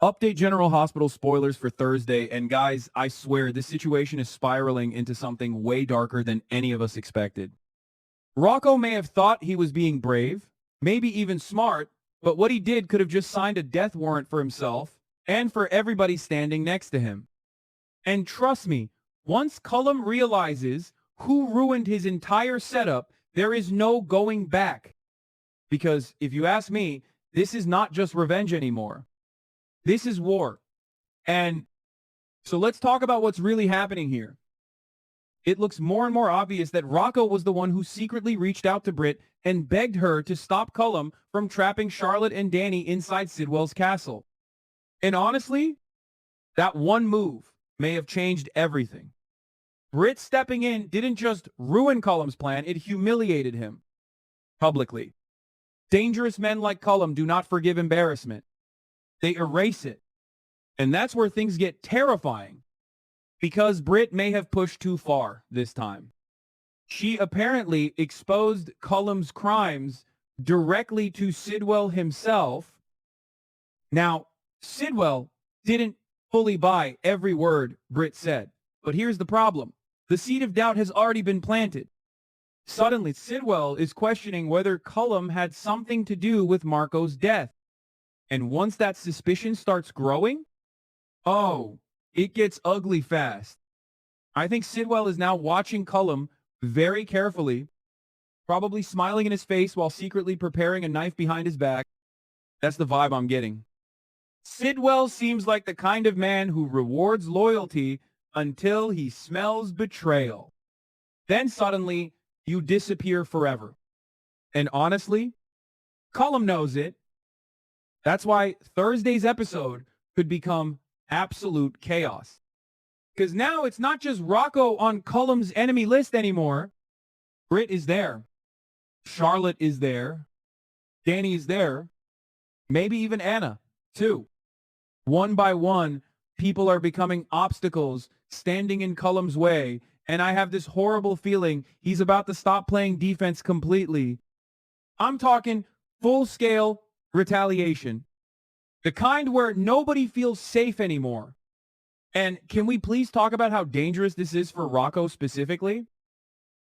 Update General Hospital spoilers for Thursday, and guys, I swear this situation is spiraling into something way darker than any of us expected. Rocco may have thought he was being brave, maybe even smart, but what he did could have just signed a death warrant for himself and for everybody standing next to him. And trust me, once Cullum realizes who ruined his entire setup, there is no going back. Because if you ask me, this is not just revenge anymore. This is war. And so let's talk about what's really happening here. It looks more and more obvious that Rocco was the one who secretly reached out to Britt and begged her to stop Cullum from trapping Charlotte and Danny inside Sidwell's castle. And honestly, that one move may have changed everything. Britt stepping in didn't just ruin Cullum's plan, it humiliated him. Publicly. Dangerous men like Cullum do not forgive embarrassment. They erase it. And that's where things get terrifying. Because Britt may have pushed too far this time. She apparently exposed Cullum's crimes directly to Sidwell himself. Now, Sidwell didn't fully buy every word Britt said. But here's the problem. The seed of doubt has already been planted. Suddenly, Sidwell is questioning whether Cullum had something to do with Marco's death. And once that suspicion starts growing, oh, it gets ugly fast. I think Sidwell is now watching Cullum very carefully, probably smiling in his face while secretly preparing a knife behind his back. That's the vibe I'm getting. Sidwell seems like the kind of man who rewards loyalty until he smells betrayal. Then suddenly, you disappear forever. And honestly, Cullum knows it. That's why Thursday's episode could become absolute chaos. Because now it's not just Rocco on Cullum's enemy list anymore. Britt is there. Charlotte is there. Danny is there. Maybe even Anna, too. One by one, people are becoming obstacles, standing in Cullum's way, and I have this horrible feeling he's about to stop playing defense completely. I'm talking full-scale retaliation. The kind where nobody feels safe anymore. And can we please talk about how dangerous this is for Rocco specifically?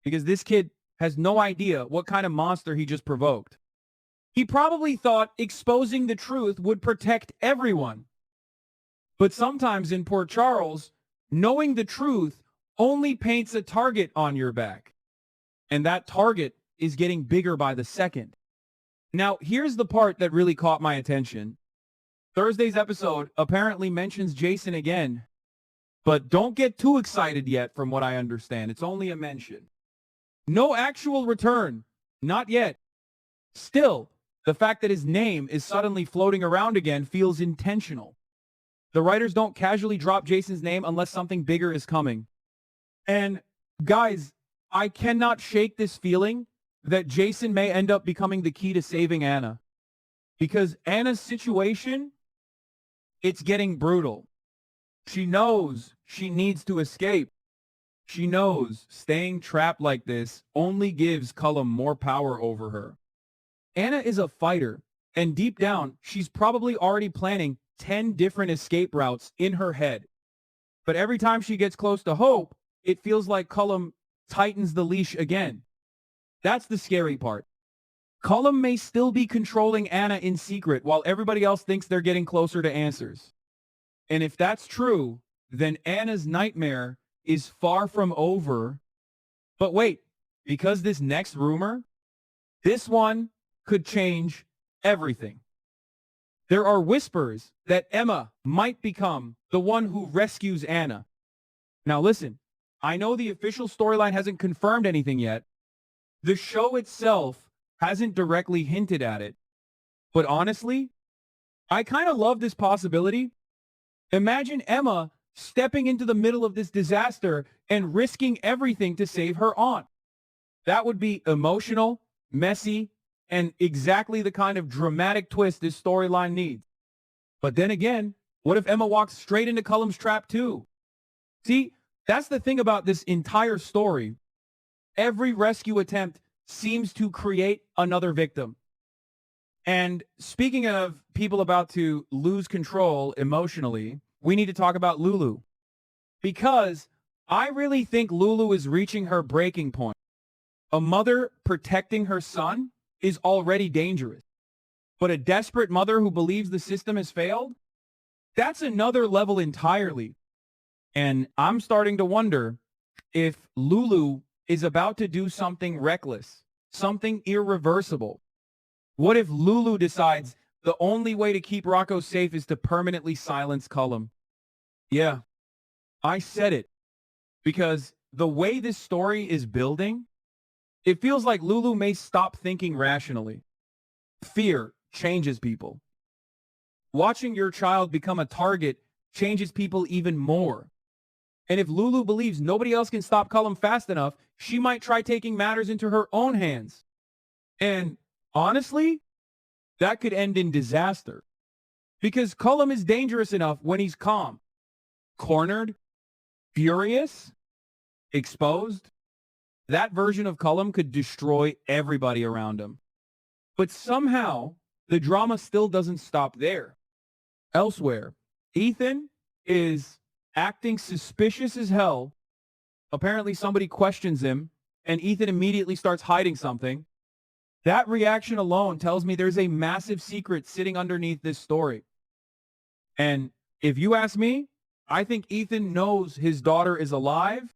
Because this kid has no idea what kind of monster he just provoked. He probably thought exposing the truth would protect everyone. But sometimes in Port Charles, knowing the truth only paints a target on your back. And that target is getting bigger by the second. Now, here's the part that really caught my attention. Thursday's episode apparently mentions Jason again. But don't get too excited yet from what I understand. It's only a mention. No actual return. Not yet. Still, the fact that his name is suddenly floating around again feels intentional. The writers don't casually drop Jason's name unless something bigger is coming. And guys, I cannot shake this feeling that Jason may end up becoming the key to saving Anna. Because Anna's situation, it's getting brutal. She knows she needs to escape. She knows staying trapped like this only gives Cullum more power over her. Anna is a fighter, and deep down, she's probably already planning 10 different escape routes in her head. But every time she gets close to Hope, it feels like Cullum tightens the leash again. That's the scary part. Cullum may still be controlling Anna in secret while everybody else thinks they're getting closer to answers. And if that's true, then Anna's nightmare is far from over. But wait, because this next rumor, this one could change everything. There are whispers that Emma might become the one who rescues Anna. Now listen, I know the official storyline hasn't confirmed anything yet. The show itself hasn't directly hinted at it. But honestly, I kind of love this possibility. Imagine Emma stepping into the middle of this disaster and risking everything to save her aunt. That would be emotional, messy, and exactly the kind of dramatic twist this storyline needs. But then again, what if Emma walks straight into Cullum's trap too? See, that's the thing about this entire story. Every rescue attempt seems to create another victim. And speaking of people about to lose control emotionally, we need to talk about Lulu. Because I really think Lulu is reaching her breaking point. A mother protecting her son is already dangerous. But a desperate mother who believes the system has failed? That's another level entirely. And I'm starting to wonder if Lulu is about to do something reckless, something irreversible. What if Lulu decides the only way to keep Rocco safe is to permanently silence Cullum? Yeah, I said it. Because the way this story is building, it feels like Lulu may stop thinking rationally. Fear changes people. Watching your child become a target changes people even more. And if Lulu believes nobody else can stop Cullum fast enough, she might try taking matters into her own hands. And honestly, that could end in disaster. Because Cullum is dangerous enough when he's calm. Cornered, furious, exposed. That version of Cullum could destroy everybody around him. But somehow, the drama still doesn't stop there. Elsewhere, Ethan is acting suspicious as hell. Apparently somebody questions him, and Ethan immediately starts hiding something. That reaction alone tells me there's a massive secret sitting underneath this story. And if you ask me, I think Ethan knows his daughter is alive.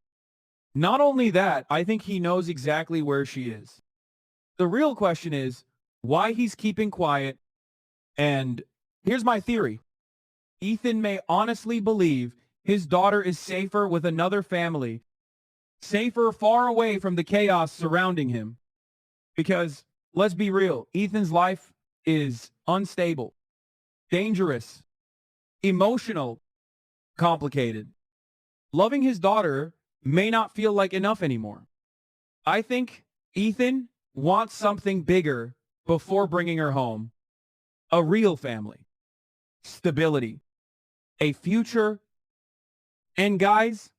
Not only that, I think he knows exactly where she is. The real question is why he's keeping quiet. And here's my theory. Ethan may honestly believe his daughter is safer with another family, safer far away from the chaos surrounding him. Because, let's be real, Ethan's life is unstable, dangerous, emotional, complicated. Loving his daughter may not feel like enough anymore. I think Ethan wants something bigger before bringing her home. A real family, stability, a future. And guys,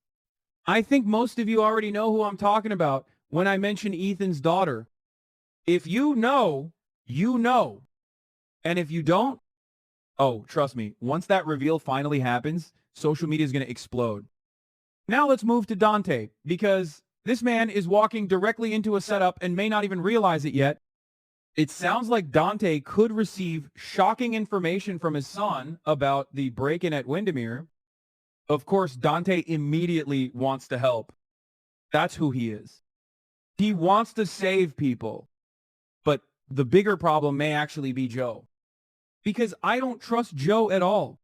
I think most of you already know who I'm talking about when I mention Ethan's daughter. If you know, you know. And if you don't, oh, trust me, once that reveal finally happens, social media is going to explode. Now let's move to Dante, because this man is walking directly into a setup and may not even realize it yet. It sounds like Dante could receive shocking information from his son about the break-in at Windermere. Of course, Dante immediately wants to help. That's who he is. He wants to save people. But the bigger problem may actually be Joe. Because I don't trust Joe at all.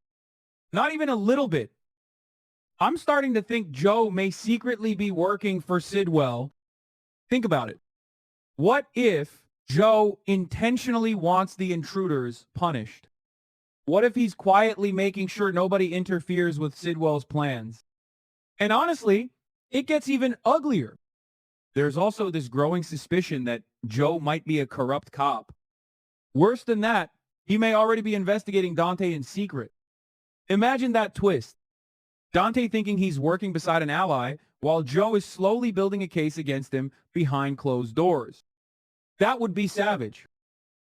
Not even a little bit. I'm starting to think Joe may secretly be working for Sidwell. Think about it. What if Joe intentionally wants the intruders punished? What if he's quietly making sure nobody interferes with Sidwell's plans? And honestly, it gets even uglier. There's also this growing suspicion that Joe might be a corrupt cop. Worse than that, he may already be investigating Dante in secret. Imagine that twist. Dante thinking he's working beside an ally, while Joe is slowly building a case against him behind closed doors. That would be savage.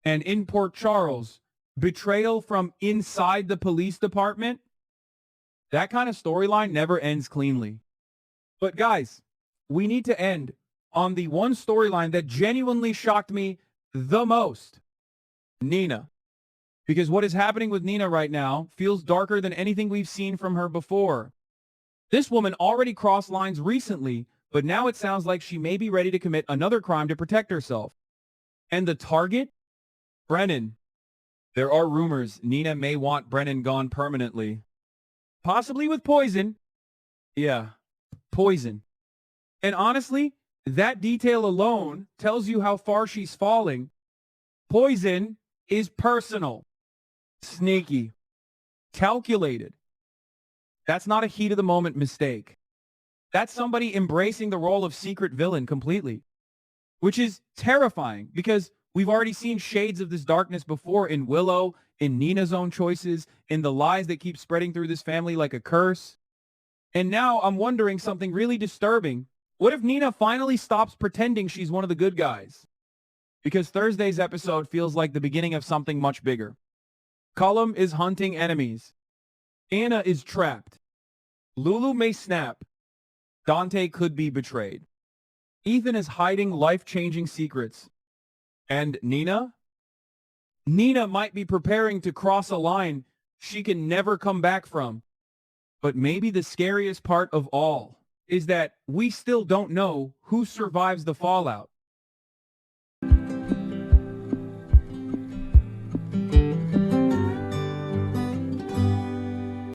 And in Port Charles, betrayal from inside the police department? That kind of storyline never ends cleanly. But guys, we need to end on the one storyline that genuinely shocked me the most. Nina. Because what is happening with Nina right now feels darker than anything we've seen from her before. This woman already crossed lines recently, but now it sounds like she may be ready to commit another crime to protect herself. And the target? Brennan. There are rumors Nina may want Brennan gone permanently. Possibly with poison. Yeah, poison. And honestly, that detail alone tells you how far she's falling. Poison is personal. Sneaky. Calculated. That's not a heat-of-the-moment mistake. That's somebody embracing the role of secret villain completely. Which is terrifying, because we've already seen shades of this darkness before in Willow, in Nina's own choices, in the lies that keep spreading through this family like a curse. And now I'm wondering something really disturbing. What if Nina finally stops pretending she's one of the good guys? because Thursday's episode feels like the beginning of something much bigger. Cullum is hunting enemies. Anna is trapped. Lulu may snap. Dante could be betrayed. Ethan is hiding life-changing secrets. And Nina? Nina might be preparing to cross a line she can never come back from. But maybe the scariest part of all is that we still don't know who survives the fallout.